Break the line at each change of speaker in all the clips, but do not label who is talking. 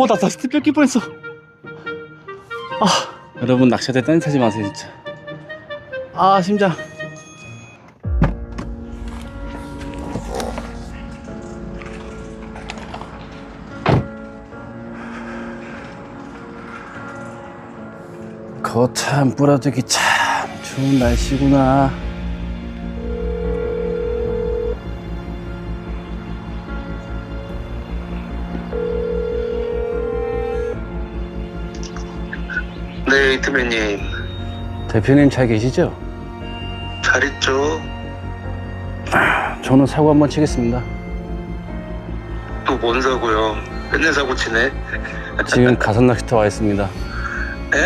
나 다시 뺏길 뻔했어. 여러분 낚시할 때 딴짓하지 마세요 진짜. 심장. 거참 뿌려주기 참 좋은 날씨구나.
네, 히트맨님.
대표님 잘 계시죠?
잘 있죠?
저는 사고 한번 치겠습니다.
또 뭔 사고요? 맨날 사고 치네?
지금 가선 낚시터 와 있습니다.
에?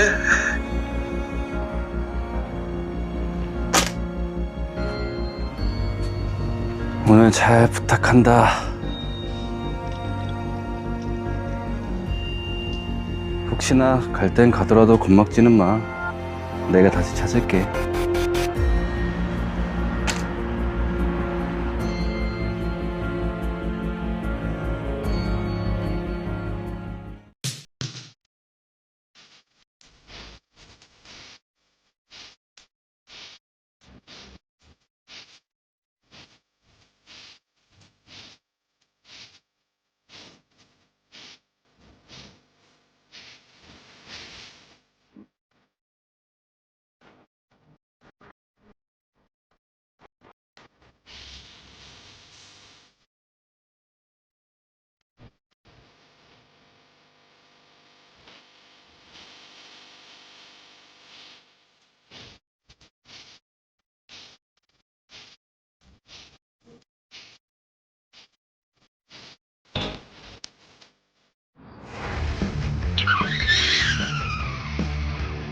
오늘 잘 부탁한다. 혹시나 갈 땐 가더라도 겁먹지는 마. 내가 다시 찾을게.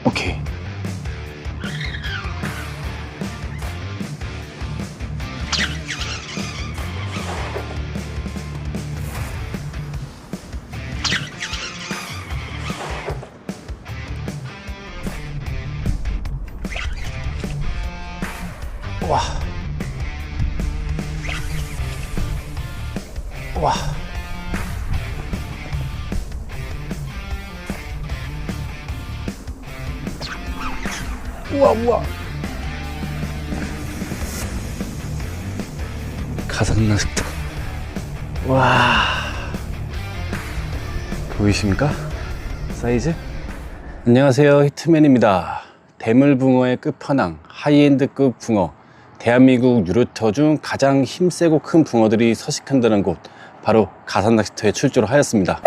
오케이. 와. 와. 우와. 가상 낚시터. 와. 보이십니까? 사이즈? 안녕하세요, 히트맨입니다. 대물붕어의 끝판왕, 하이엔드급 붕어, 대한민국 유로터 중 가장 힘세고 큰 붕어들이 서식한다는 곳, 바로 가산 낚시터에 출조를 하였습니다.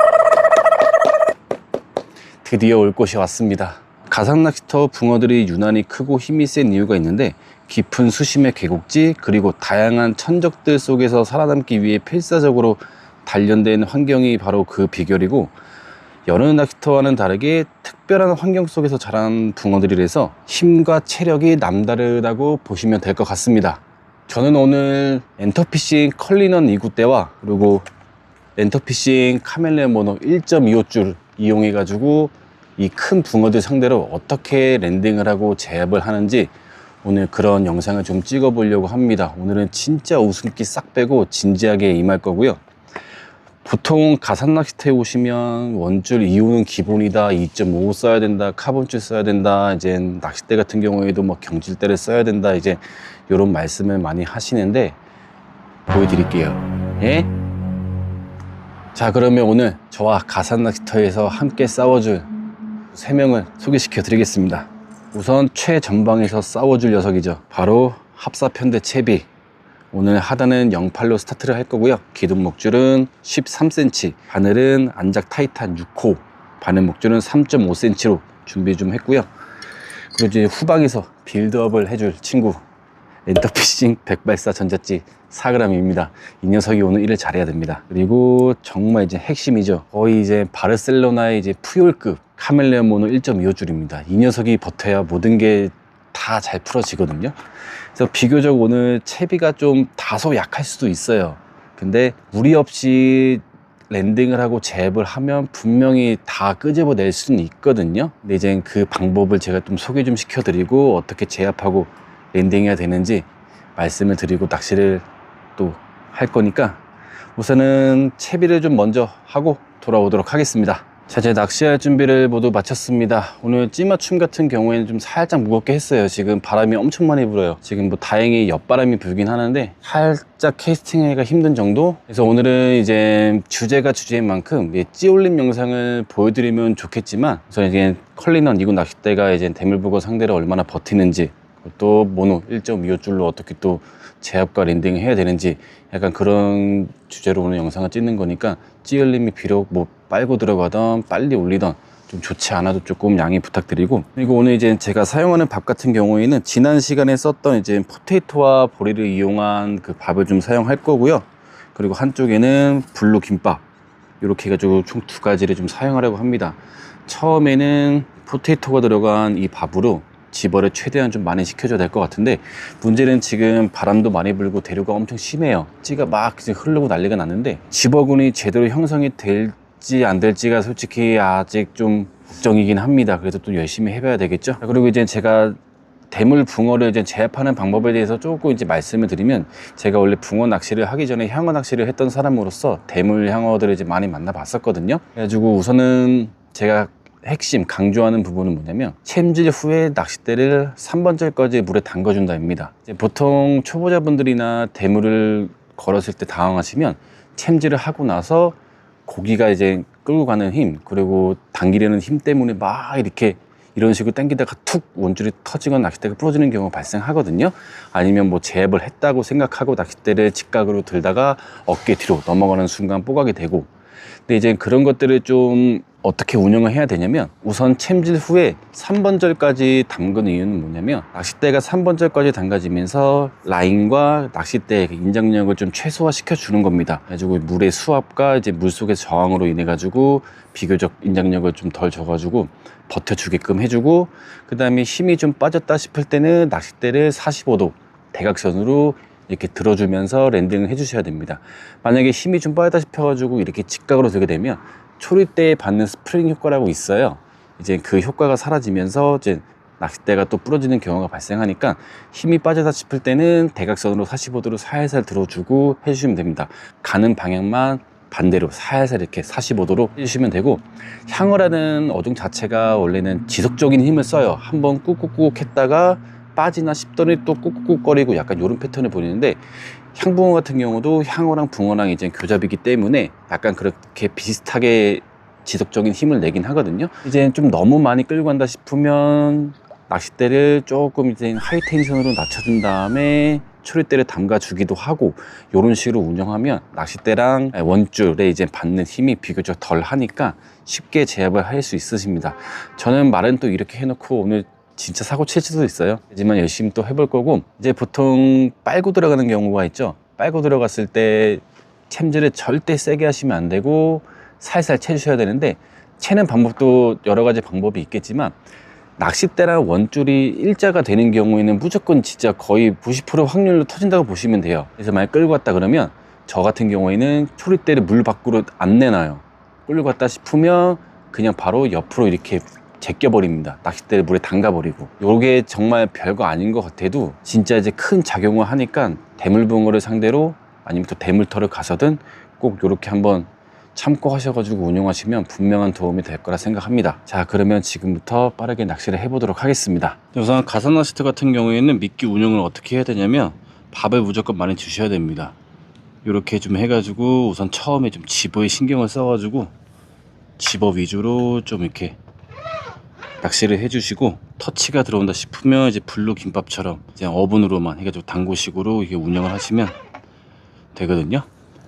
드디어 올 곳이 왔습니다. 가상 낚시터 붕어들이 유난히 크고 힘이 센 이유가 있는데, 깊은 수심의 계곡지 그리고 다양한 천적들 속에서 살아남기 위해 필사적으로 단련된 환경이 바로 그 비결이고, 여느 낚시터와는 다르게 특별한 환경 속에서 자란 붕어들이라서 힘과 체력이 남다르다고 보시면 될 것 같습니다. 저는 오늘 엔터피싱 컬리넌 2구대와 그리고 엔터피싱 카멜레온 모노 1.25줄 이용해 가지고 이 큰 붕어들 상대로 어떻게 랜딩을 하고 제압을 하는지 오늘 그런 영상을 좀 찍어 보려고 합니다. 오늘은 진짜 웃음기 싹 빼고 진지하게 임할 거고요. 보통 가산 낚시터에 오시면 원줄 2호는 기본이다, 2.5 써야 된다, 카본줄 써야 된다, 이제 낚싯대 같은 경우에도 뭐 경질대를 써야 된다, 이제 이런 말씀을 많이 하시는데 보여드릴게요. 예? 자, 그러면 오늘 저와 가산 낚시터에서 함께 싸워줄 3명을 소개시켜 드리겠습니다. 우선 최전방에서 싸워줄 녀석이죠. 바로 합사편대 채비. 오늘 하단은 08로 스타트를 할 거고요. 기둥 목줄은 13cm, 바늘은 안작 타이탄 6호, 바늘 목줄은 3.5cm로 준비 좀 했고요. 그리고 이제 후방에서 빌드업을 해줄 친구, 엔터피싱 백발사 전자찌 4g입니다. 이 녀석이 오늘 일을 잘해야 됩니다. 그리고 정말 이제 핵심이죠. 거의 이제 바르셀로나의 이제 푸올급 카멜레온 모노 1.25줄입니다. 이 녀석이 버텨야 모든 게 다 잘 풀어지거든요. 그래서 비교적 오늘 채비가 좀 다소 약할 수도 있어요. 근데 무리 없이 랜딩을 하고 제압을 하면 분명히 다 끄집어낼 수는 있거든요. 근데 이제 그 방법을 제가 좀 소개 좀 시켜드리고 어떻게 제압하고 랜딩해야 되는지 말씀을 드리고 낚시를 또 할 거니까 우선은 채비를 좀 먼저 하고 돌아오도록 하겠습니다. 자, 이제 낚시할 준비를 모두 마쳤습니다. 오늘 찌맞춤 같은 경우에는 좀 살짝 무겁게 했어요. 지금 바람이 엄청 많이 불어요. 지금 뭐 다행히 옆바람이 불긴 하는데 살짝 캐스팅하기가 힘든 정도. 그래서 오늘은 이제 주제가 주제인 만큼 찌올림 영상을 보여드리면 좋겠지만, 우선 이제 컬리넌 2구 낚싯대가 이제 대물붕어 상대로 얼마나 버티는지, 또 모노 1.25줄로 어떻게 또 제압과 랜딩을 해야 되는지, 약간 그런 주제로 오늘 영상을 찍는 거니까 찌올림이 비록 뭐 빨고 들어가던 빨리 올리던 좀 좋지 않아도 조금 양해 부탁드리고, 그리고 오늘 이제 제가 사용하는 밥 같은 경우에는 지난 시간에 썼던 이제 포테이토와 보리를 이용한 그 밥을 좀 사용할 거고요. 그리고 한쪽에는 블루 김밥, 이렇게 해가지고 총 두 가지를 좀 사용하려고 합니다. 처음에는 포테이토가 들어간 이 밥으로 집어를 최대한 좀 많이 식혀줘야 될 것 같은데, 문제는 지금 바람도 많이 불고 대류가 엄청 심해요. 찌가 막 흐르고 난리가 났는데 집어군이 제대로 형성이 될지 안 될지가 솔직히 아직 좀 걱정이긴 합니다. 그래도 또 열심히 해봐야 되겠죠. 그리고 이제 제가 대물 붕어를 이제 제압하는 방법에 대해서 조금 이제 말씀을 드리면, 제가 원래 붕어 낚시를 하기 전에 향어 낚시를 했던 사람으로서 대물 향어들을 이제 많이 만나봤었거든요. 그래가지고 우선은 제가 핵심 강조하는 부분은 뭐냐면, 챔질 후에 낚싯대를 3번째까지 물에 담가준다입니다. 보통 초보자분들이나 대물을 걸었을 때 당황하시면, 챔질을 하고 나서 고기가 이제 끌고 가는 힘, 그리고 당기려는 힘 때문에 막 이렇게 이런 식으로 당기다가 툭 원줄이 터지거나 낚싯대가 부러지는 경우가 발생하거든요. 아니면 뭐 제압을 했다고 생각하고 낚싯대를 직각으로 들다가 어깨 뒤로 넘어가는 순간 뽀각이 되고. 근데 이제 그런 것들을 좀 어떻게 운영을 해야 되냐면, 우선 챔질 후에 3번절까지 담근 이유는 뭐냐면, 낚싯대가 3번절까지 담가지면서 라인과 낚싯대의 인장력을 좀 최소화 시켜 주는 겁니다. 그래가지고 물의 수압과 이제 물속의 저항으로 인해 가지고 비교적 인장력을 좀 덜 줘가지고 버텨주게끔 해주고, 그 다음에 힘이 좀 빠졌다 싶을 때는 낚싯대를 45도 대각선으로 이렇게 들어주면서 랜딩을 해주셔야 됩니다. 만약에 힘이 좀 빠졌다 싶어가지고 이렇게 직각으로 들게 되면 초리대에 받는 스프링 효과라고 있어요. 이제 그 효과가 사라지면서 이제 낚싯대가 또 부러지는 경우가 발생하니까, 힘이 빠졌다 싶을 때는 대각선으로 45도로 살살 들어주고 해주시면 됩니다. 가는 방향만 반대로 살살 이렇게 45도로 해주시면 되고, 향어라는 어종 자체가 원래는 지속적인 힘을 써요. 한번 꾹꾹꾹 했다가 빠지나 싶더니 또 꾹꾹꾹거리고 약간 이런 패턴을 보이는데, 향붕어 같은 경우도 향어랑 붕어랑 이제 교잡이기 때문에 약간 그렇게 비슷하게 지속적인 힘을 내긴 하거든요. 이제 좀 너무 많이 끌고 간다 싶으면 낚싯대를 조금 이제 하이 텐션으로 낮춰준 다음에 초리대를 담가 주기도 하고, 이런 식으로 운영하면 낚싯대랑 원줄에 이제 받는 힘이 비교적 덜 하니까 쉽게 제압을 할 수 있으십니다. 저는 말은 또 이렇게 해놓고 오늘 진짜 사고 칠 수도 있어요. 하지만 열심히 또 해볼 거고, 이제 보통 빨고 들어가는 경우가 있죠. 빨고 들어갔을 때 챔질을 절대 세게 하시면 안 되고 살살 채주셔야 되는데, 채는 방법도 여러 가지 방법이 있겠지만, 낚싯대랑 원줄이 일자가 되는 경우에는 무조건 진짜 거의 90% 확률로 터진다고 보시면 돼요. 그래서 만약 끌고 갔다 그러면 저 같은 경우에는 초리대를 물 밖으로 안 내놔요. 끌고 갔다 싶으면 그냥 바로 옆으로 이렇게 제껴버립니다. 낚싯대를 물에 담가버리고. 요게 정말 별거 아닌 것 같아도 진짜 이제 큰 작용을 하니까, 대물붕어를 상대로 아니면 또 대물터를 가서든 꼭 요렇게 한번 참고 하셔가지고 운용하시면 분명한 도움이 될 거라 생각합니다. 자, 그러면 지금부터 빠르게 낚시를 해보도록 하겠습니다. 우선 가산낚시터 같은 경우에는 미끼 운용을 어떻게 해야 되냐면, 밥을 무조건 많이 주셔야 됩니다. 요렇게 좀 해가지고 우선 처음에 좀 집어에 신경을 써가지고 집어 위주로 좀 이렇게 낚시를 해주시고, 터치가 들어온다 싶으면 이제 블루 김밥처럼 그냥 어분으로만 해가지고 당구식으로 이게 운영을 하시면 되거든요.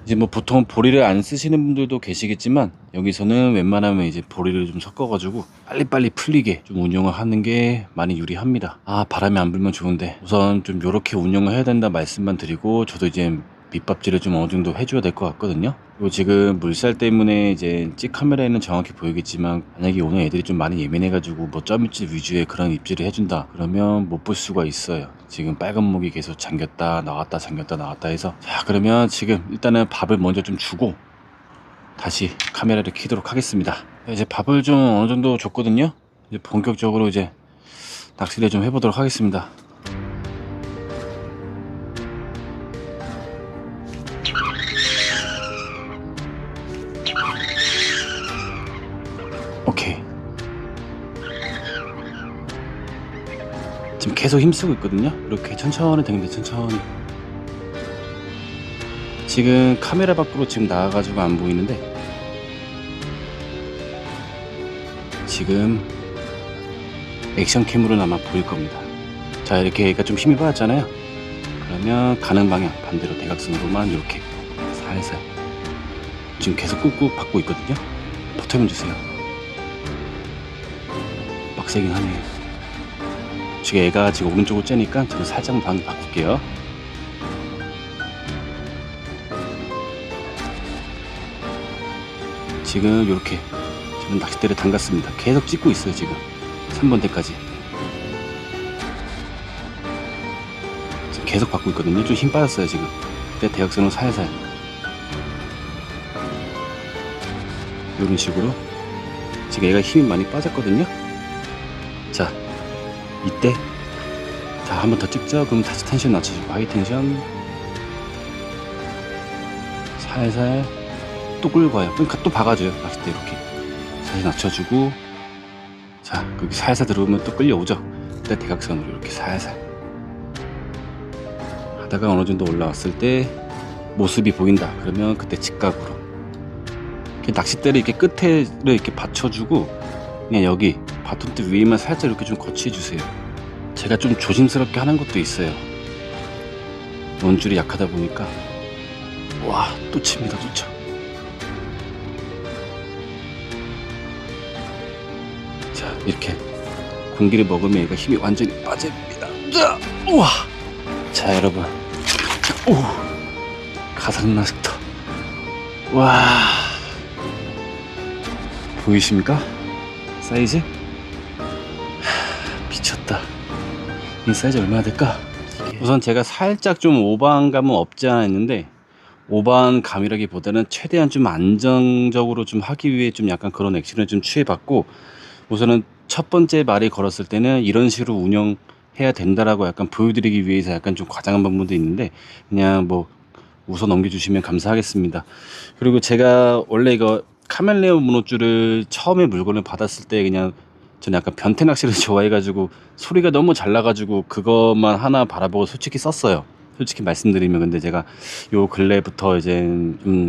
이제 뭐 보통 보리를 안 쓰시는 분들도 계시겠지만, 여기서는 웬만하면 이제 보리를 좀 섞어가지고 빨리빨리 풀리게 좀 운영을 하는 게 많이 유리합니다. 아, 바람이 안 불면 좋은데, 우선 좀 요렇게 운영을 해야 된다 말씀만 드리고, 저도 이제 밑밥질을 좀 어느 정도 해줘야 될 것 같거든요. 그리고 지금 물살 때문에 이제 찍 카메라에는 정확히 보이겠지만, 만약에 오늘 애들이 좀 많이 예민해가지고 뭐 점입질 위주의 그런 입질을 해준다 그러면 못 볼 수가 있어요. 지금 빨간 목이 계속 잠겼다 나왔다 잠겼다 나왔다 해서. 자, 그러면 지금 일단은 밥을 먼저 좀 주고 다시 카메라를 켜도록 하겠습니다. 이제 밥을 좀 어느 정도 줬거든요. 이제 본격적으로 이제 낚시를 좀 해보도록 하겠습니다. 계속 힘쓰고 있거든요. 이렇게 천천히 당기면 천천히. 지금 카메라 밖으로 지금 나와가지고 안 보이는데 지금 액션캠으로는 아마 보일 겁니다. 자, 이렇게 얘가 좀 힘이 빠졌잖아요. 그러면 가는 방향 반대로 대각선으로만 이렇게 살살 지금 계속 꾹꾹 받고 있거든요. 버텨만 주세요. 빡세긴 하네요. 지금 애가 지금 오른쪽으로 째니까 저는 살짝 방향 바꿀게요. 지금 이렇게 저는 낚싯대를 담갔습니다. 계속 찍고 있어요. 지금 3번대까지 지금 계속 받고 있거든요. 좀 힘 빠졌어요 지금. 그때 대각선으로 살살 이런 식으로 지금 얘가 힘이 많이 빠졌거든요. 자, 이때 자, 한 번 더 찍죠. 그럼 다시 텐션 낮춰주고 하이 텐션 살살 또 끌고 와요. 그러니까 또 박아줘요. 낚싯대 이렇게 살살 낮춰주고, 자, 거기 살살 들어오면 또 끌려오죠. 그때 대각선으로 이렇게 살살 하다가 어느 정도 올라왔을 때 모습이 보인다. 그러면 그때 직각으로 이렇게 낚싯대를 이렇게 끝에를 이렇게 받쳐주고 그냥 여기 바톤대 위에만 살짝 이렇게 좀 거치해주세요. 제가 좀 조심스럽게 하는 것도 있어요. 원줄이 약하다 보니까. 와, 또 칩니다. 또 쳐. 자, 이렇게 공기를 먹으면 얘가 힘이 완전히 빠집니다. 자, 우와. 자, 여러분, 오, 가상 낚시터. 와, 보이십니까? 사이즈? 미쳤다. 이 사이즈 얼마나 될까? 우선 제가 살짝 좀 오버한 감은 없지 않아 있는데, 오버한 감이라기보다는 최대한 좀 안정적으로 좀 하기 위해 좀 약간 그런 액션을 좀 취해봤고, 우선은 첫 번째 말이 걸었을 때는 이런 식으로 운영해야 된다라고 약간 보여드리기 위해서 약간 좀 과장한 부분도 있는데, 그냥 뭐 웃어 넘겨주시면 감사하겠습니다. 그리고 제가 원래 이거 카멜레온 문어줄을 처음에 물건을 받았을 때 그냥 저는 약간 변태 낚시를 좋아해가지고 소리가 너무 잘 나가지고 그것만 하나 바라보고 솔직히 썼어요. 솔직히 말씀드리면. 근데 제가 요 근래부터 이제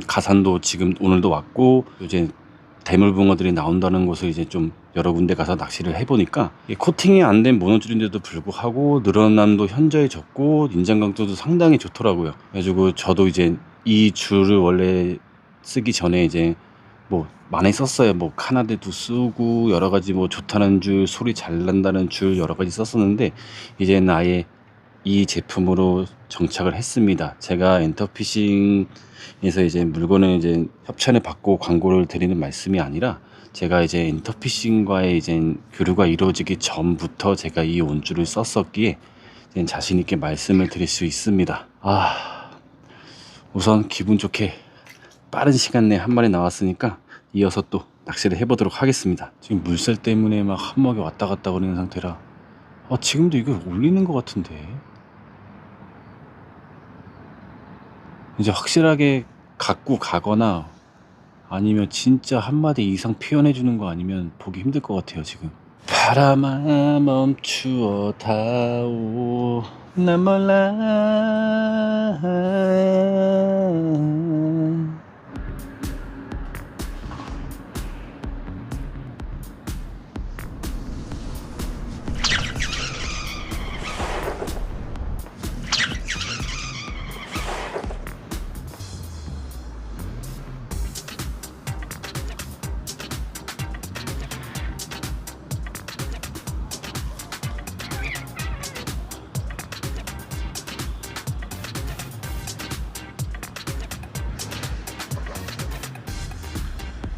가산도 지금 오늘도 왔고 이제 대물붕어들이 나온다는 곳을 이제 좀 여러 군데 가서 낚시를 해보니까 코팅이 안 된 문어줄인데도 불구하고 늘어남도 현저히 적고 인장 강도도 상당히 좋더라고요. 그래가지고 저도 이제 이 줄을 원래 쓰기 전에 이제 뭐 많이 썼어요. 뭐 카나데도 쓰고 여러 가지 뭐 좋다는 줄, 소리 잘 난다는 줄 여러 가지 썼었는데 이제는 아예 이 제품으로 정착을 했습니다. 제가 엔터피싱에서 이제 물건을 이제 협찬을 받고 광고를 드리는 말씀이 아니라 제가 이제 엔터피싱과의 이제 교류가 이루어지기 전부터 제가 이 온줄을 썼었기에 이제 자신 있게 말씀을 드릴 수 있습니다. 우선 기분 좋게 빠른 시간 내에 한 마리 나왔으니까 이어서 또 낚시를 해보도록 하겠습니다. 지금 물살 때문에 막 한목에 왔다 갔다 거리는 상태라 지금도 이거 올리는 것 같은데 이제 확실하게 갖고 가거나 아니면 진짜 한 마디 이상 표현해 주는 거 아니면 보기 힘들 것 같아요. 지금 바람아 멈추어 다오 난 몰라.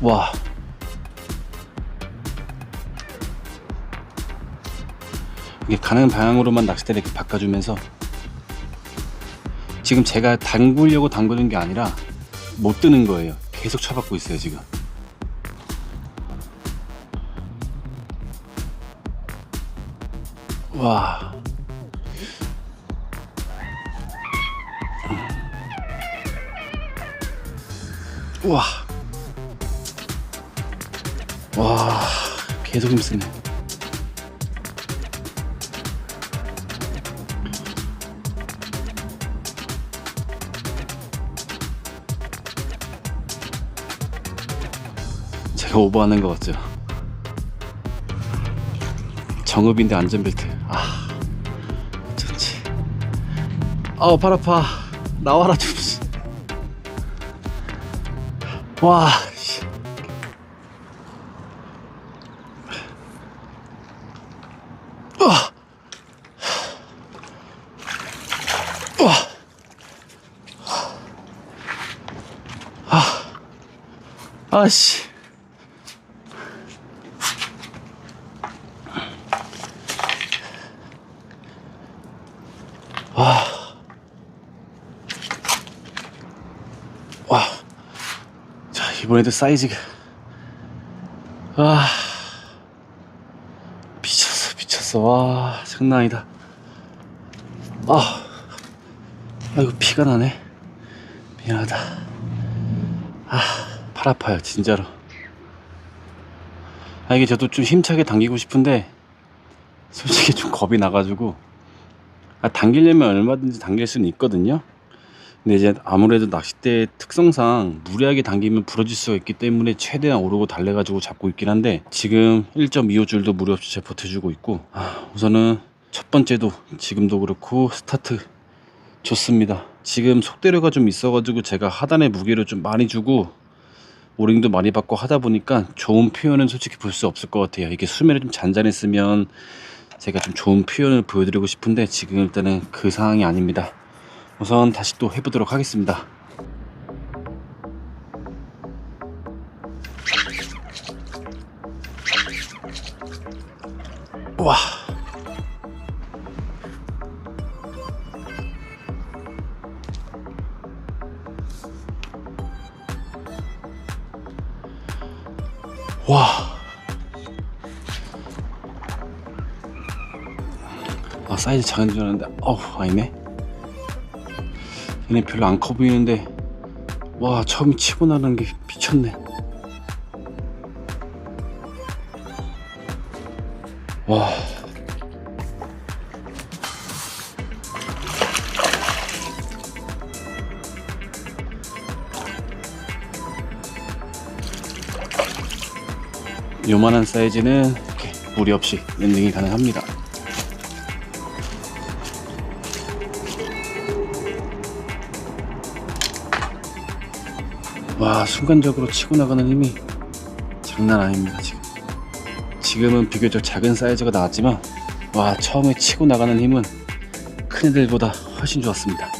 와, 이게 가는 방향으로만 낚싯대를 이렇게 바꿔주면서 지금 제가 담그려고 담그는 게 아니라 못 뜨는 거예요. 계속 쳐받고 있어요 지금. 와, 와, 와, 계속 힘쓰네. 제가 오버하는 것 같죠? 정읍인데 안전벨트. 아, 어쩐지. 발 아파. 나와라 좀. 와, 씨. 우와. 우와. 아씨. 와. 와. 자, 이번에도 사이즈가. 와. 미쳤어. 와, 장난 아니다. 아이고, 피가 나네. 미안하다. 팔 아파요, 진짜로. 이게 저도 좀 힘차게 당기고 싶은데, 솔직히 좀 겁이 나가지고, 당기려면 얼마든지 당길 수는 있거든요. 근데 이제 아무래도 낚싯대의 특성상 무리하게 당기면 부러질 수가 있기 때문에 최대한 오르고 달래가지고 잡고 있긴 한데, 지금 1.25줄도 무리 없이 잘 버텨주고 있고, 우선은 첫 번째도 지금도 그렇고 스타트 좋습니다. 지금 속대류가 좀 있어가지고 제가 하단에 무게를 좀 많이 주고 오링도 많이 받고 하다 보니까 좋은 표현은 솔직히 볼 수 없을 것 같아요. 이게 수면에 좀 잔잔했으면 제가 좀 좋은 표현을 보여드리고 싶은데 지금 일단은 그 상황이 아닙니다. 우선 다시 또 해보도록 하겠습니다. 와. 와. 사이즈 작은 줄 알았는데 아니네. 얘네 별로 안 커 보이는데 와, 처음에 치고 나가는 게 미쳤네. 와. 요만한 사이즈는 이렇게 무리 없이 랜딩이 가능합니다. 와, 순간적으로 치고 나가는 힘이 장난 아닙니다. 지금은 비교적 작은 사이즈가 나왔지만 와, 처음에 치고 나가는 힘은 큰 애들보다 훨씬 좋았습니다.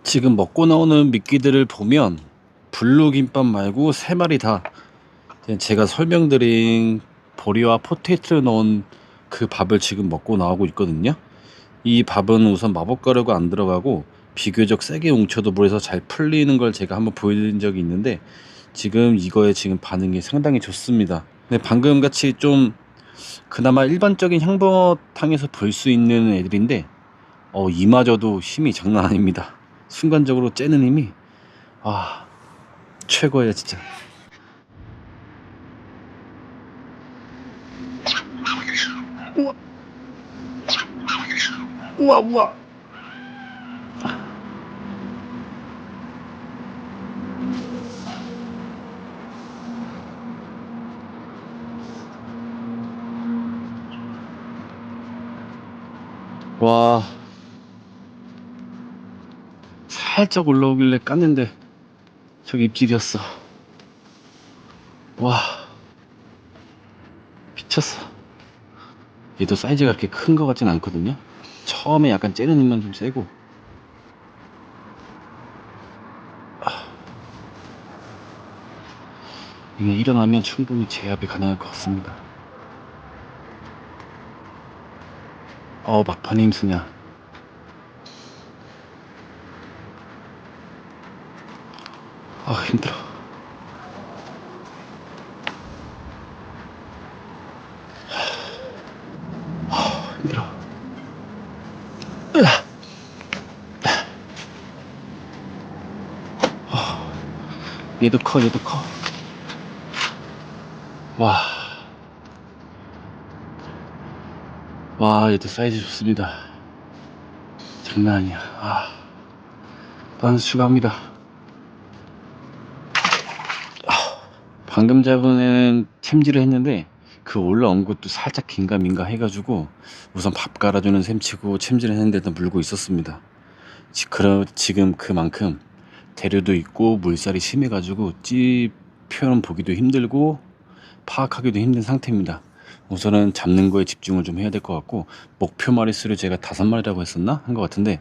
지금 먹고 나오는 미끼들을 보면 블루김밥 말고 3마리 다 제가 설명드린 보리와 포테이토를 넣은 그 밥을 지금 먹고 나오고 있거든요. 이 밥은 우선 마법가루가 안 들어가고 비교적 세게 뭉쳐도 물에서 잘 풀리는 걸 제가 한번 보여드린 적이 있는데 지금 이거에 지금 반응이 상당히 좋습니다. 근데 방금 같이 좀 그나마 일반적인 향버탕에서 볼 수 있는 애들인데 이마저도 힘이 장난 아닙니다. 순간적으로 째는 힘이 최고예요 진짜. 우와. 와, 살짝 올라오길래 깠는데 저기 입질이었어. 와, 미쳤어. 얘도 사이즈가 그렇게 큰 것 같진 않거든요. 처음에 약간 째는 힘만 좀 세고. 이게 일어나면 충분히 제압이 가능할 것 같습니다. 막판에 힘쓰냐. 힘들어. 힘들어. 얘도 커. 와, 얘도 사이즈 좋습니다. 장난 아니야. 바운스 추가합니다. 방금 잡은 애는 챔질을 했는데 그 올라온 것도 살짝 긴가민가 해가지고 우선 밥 갈아주는 셈치고 챔질을 했는데도 물고 있었습니다. 지금 그만큼 대류도 있고 물살이 심해가지고 찌 표현 보기도 힘들고 파악하기도 힘든 상태입니다. 우선은 잡는 거에 집중을 좀 해야 될 것 같고, 목표 마리수를 제가 5마리라고 했었나? 한 것 같은데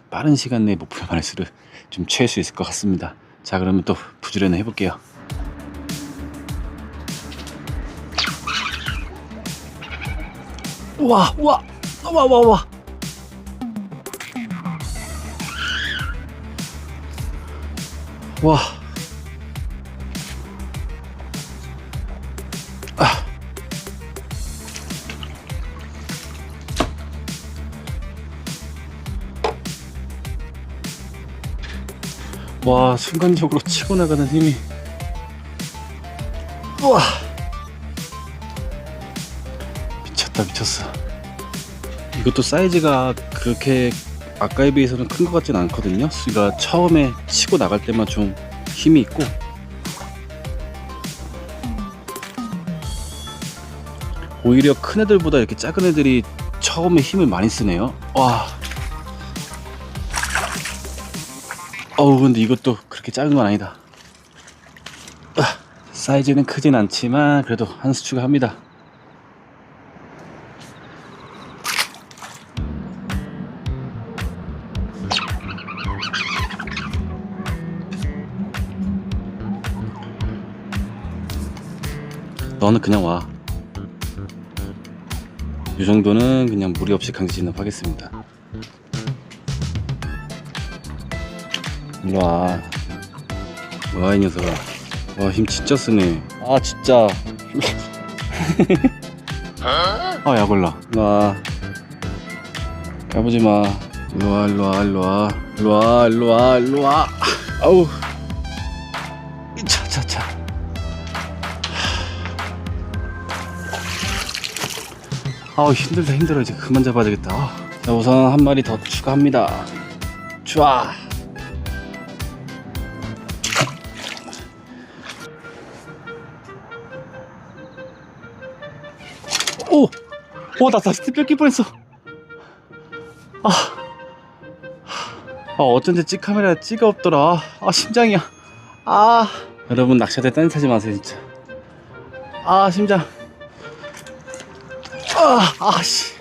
빠른 시간 내에 목표 마리수를 좀 채울 수 있을 것 같습니다. 자, 그러면 또 부지런히 해볼게요. 와. 와. 와, 순간적으로 치고 나가는 힘이. 우와. 미쳤어. 이것도 사이즈가 그렇게 아까에 비해서는 큰 것 같진 않거든요. 그러니까 처음에 치고 나갈 때만 좀 힘이 있고, 오히려 큰 애들보다 이렇게 작은 애들이 처음에 힘을 많이 쓰네요. 와. 근데 이것도 그렇게 작은 건 아니다. 사이즈는 크진 않지만 그래도 한 수 추가합니다. 너는 그냥 와. 이 정도는 그냥 무리 없이 강제 진압하겠습니다. 일로 와. 이 녀석아. 와, 힘 진짜 쓰네. 아, 진짜. 약 올라. 일로 와. 까부지 마. 일로 와. 아우. 차. 아우, 힘들어. 이제 그만 잡아야 되겠다. 자, 우선 한 마리 더 추가합니다. 좋아. 나 다시 뺏길 뻔했어. 어쩐지 찌카메라에 찌가 없더라. 심장이야. 여러분, 낚시할 때 딴짓하지 마세요, 진짜. 심장. 씨.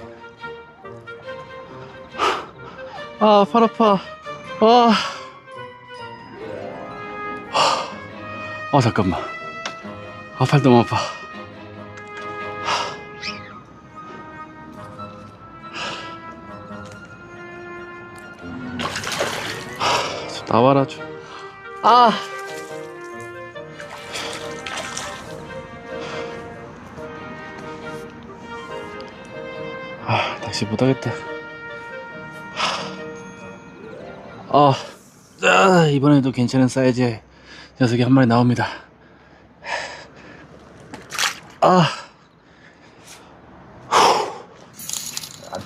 팔 아파. 잠깐만. 팔 너무 아파. 나와라 좀. 낚시 못하겠다. 이번에도 괜찮은 사이즈의 녀석이 한 마리 나옵니다. 안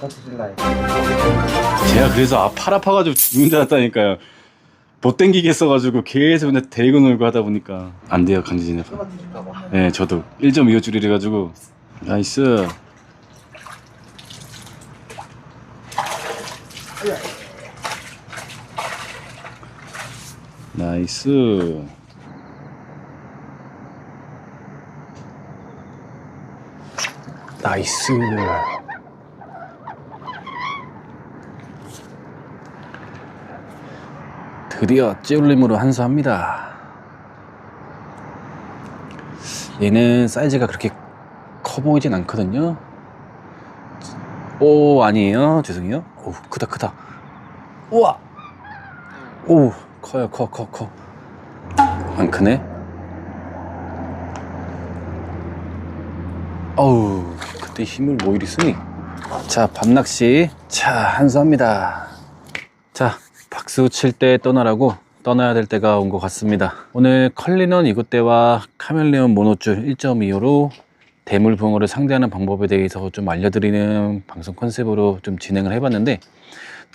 터뜨릴라. 제가 그래서 팔 아파가지고 죽는 줄 알았다니까요. 못 땡기겠어가지고 계속 그냥 데리고 놀고 하다 보니까 안 돼요, 강진이. 네, 저도 1.25줄이래 가지고. 나이스. 나이스. 드디어 찌울림으로 한수합니다. 얘는 사이즈가 그렇게 커 보이진 않거든요. 아니에요. 죄송해요. 크다. 우와. 커요. 커. 안 크네. 그때 힘을 뭐 이리 쓰니? 자, 밤낚시. 한수합니다. 자, 박수 칠 때 떠나야 될 때가 온 것 같습니다. 오늘 컬리넌 이곳대와 카멜레온 모노줄 1.25로 대물 붕어를 상대하는 방법에 대해서 좀 알려드리는 방송 컨셉으로 좀 진행을 해봤는데,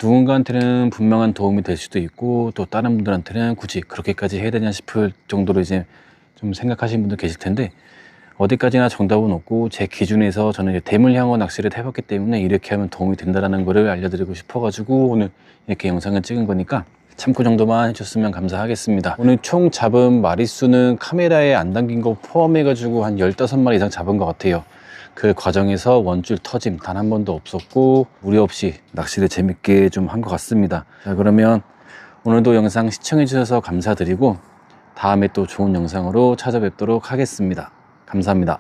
누군가한테는 분명한 도움이 될 수도 있고 또 다른 분들한테는 굳이 그렇게까지 해야 되냐 싶을 정도로 이제 좀 생각하시는 분들 계실 텐데 어디까지나 정답은 없고 제 기준에서 저는 이제 대물향어 낚시를 해봤기 때문에 이렇게 하면 도움이 된다는 거를 알려드리고 싶어가지고 오늘 이렇게 영상을 찍은 거니까 참고 정도만 해줬으면 감사하겠습니다. 오늘 총 잡은 마리수는 카메라에 안 담긴 거 포함해가지고 한 15마리 이상 잡은 것 같아요. 그 과정에서 원줄 터짐 단 한 번도 없었고 무리 없이 낚시를 재밌게 좀 한 것 같습니다. 자, 그러면 오늘도 영상 시청해 주셔서 감사드리고 다음에 또 좋은 영상으로 찾아뵙도록 하겠습니다. 감사합니다.